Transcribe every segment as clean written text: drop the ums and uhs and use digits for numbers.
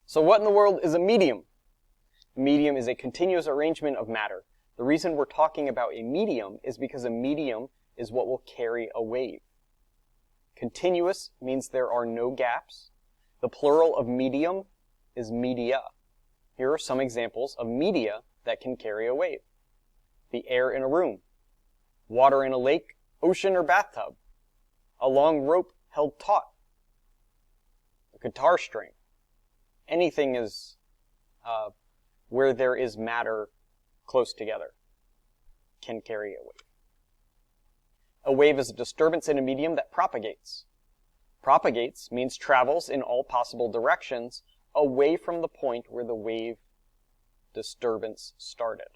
So what in the world is a medium? A medium is a continuous arrangement of matter. The reason we're talking about a medium is because a medium is what will carry a wave. Continuous means there are no gaps. The plural of medium is media. Here are some examples of media that can carry a wave. The air in a room, water in a lake, ocean, or bathtub, a long rope held taut, a guitar string. Anything is where there is matter close together can carry a wave. A wave is a disturbance in a medium that propagates. Propagates means travels in all possible directions away from the point where the wave disturbance started.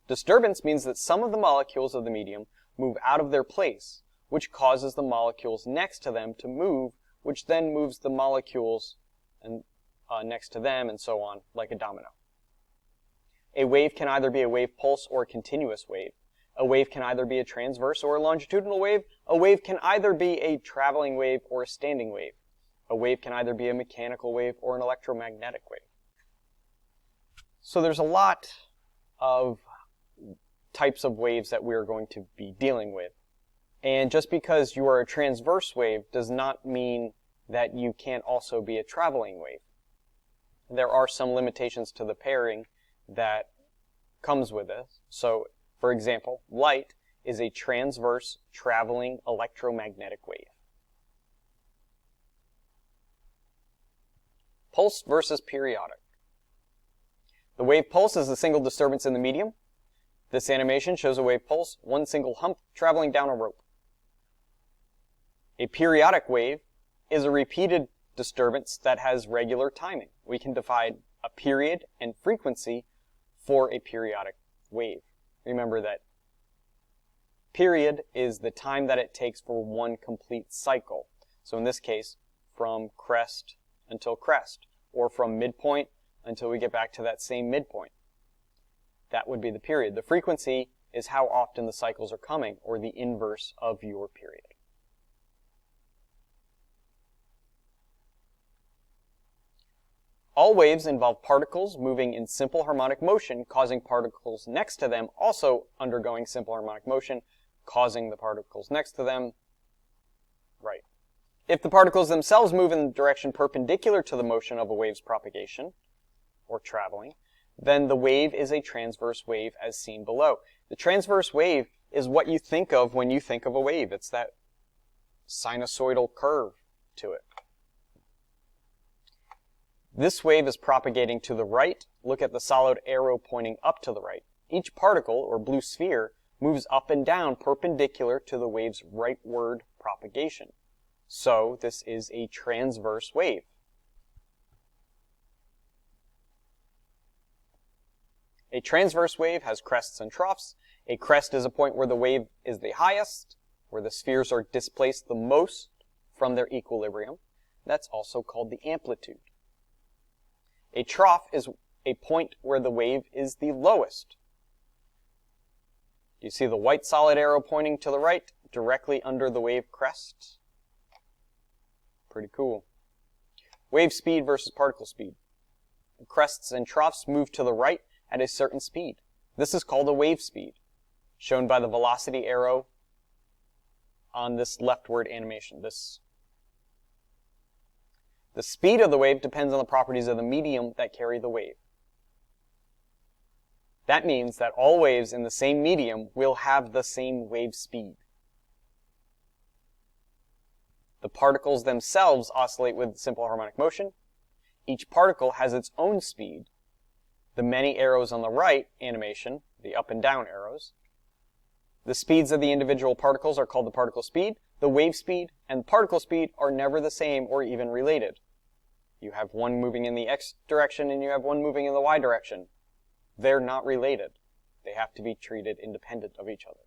Disturbance means that some of the molecules of the medium move out of their place, which causes the molecules next to them to move, which then moves the molecules and next to them, and so on, like a domino. A wave can either be a wave pulse or a continuous wave. A wave can either be a transverse or a longitudinal wave. A wave can either be a traveling wave or a standing wave. A wave can either be a mechanical wave or an electromagnetic wave. So there's a lot of types of waves that we're going to be dealing with. And just because you are a transverse wave does not mean that you can't also be a traveling wave. There are some limitations to the pairing that comes with this. So, for example, light is a transverse traveling electromagnetic wave. Pulsed versus periodic. The wave pulse is a single disturbance in the medium. This animation shows a wave pulse, one single hump traveling down a rope. A periodic wave is a repeated disturbance that has regular timing. We can divide a period and frequency for a periodic wave. Remember that period is the time that it takes for one complete cycle. So in this case, from crest until crest, or from midpoint until we get back to that same midpoint. That would be the period. The frequency is how often the cycles are coming, or the inverse of your period. All waves involve particles moving in simple harmonic motion, causing particles next to them also undergoing simple harmonic motion, causing the particles next to them. Right. If the particles themselves move in the direction perpendicular to the motion of a wave's propagation, or traveling, then the wave is a transverse wave as seen below. The transverse wave is what you think of when you think of a wave. It's that sinusoidal curve to it. This wave is propagating to the right. Look at the solid arrow pointing up to the right. Each particle, or blue sphere, moves up and down perpendicular to the wave's rightward propagation. So this is a transverse wave. A transverse wave has crests and troughs. A crest is a point where the wave is the highest, where the spheres are displaced the most from their equilibrium. That's also called the amplitude. A trough is a point where the wave is the lowest. You see the white solid arrow pointing to the right, directly under the wave crest? Pretty cool. Wave speed versus particle speed. Crests and troughs move to the right at a certain speed. This is called a wave speed, shown by the velocity arrow on this leftward animation. The speed of the wave depends on the properties of the medium that carry the wave. That means that all waves in the same medium will have the same wave speed. The particles themselves oscillate with simple harmonic motion. Each particle has its own speed. The many arrows on the right animation, the up and down arrows, the speeds of the individual particles are called the particle speed. The wave speed and particle speed are never the same or even related. You have one moving in the x direction and you have one moving in the y direction. They're not related. They have to be treated independent of each other.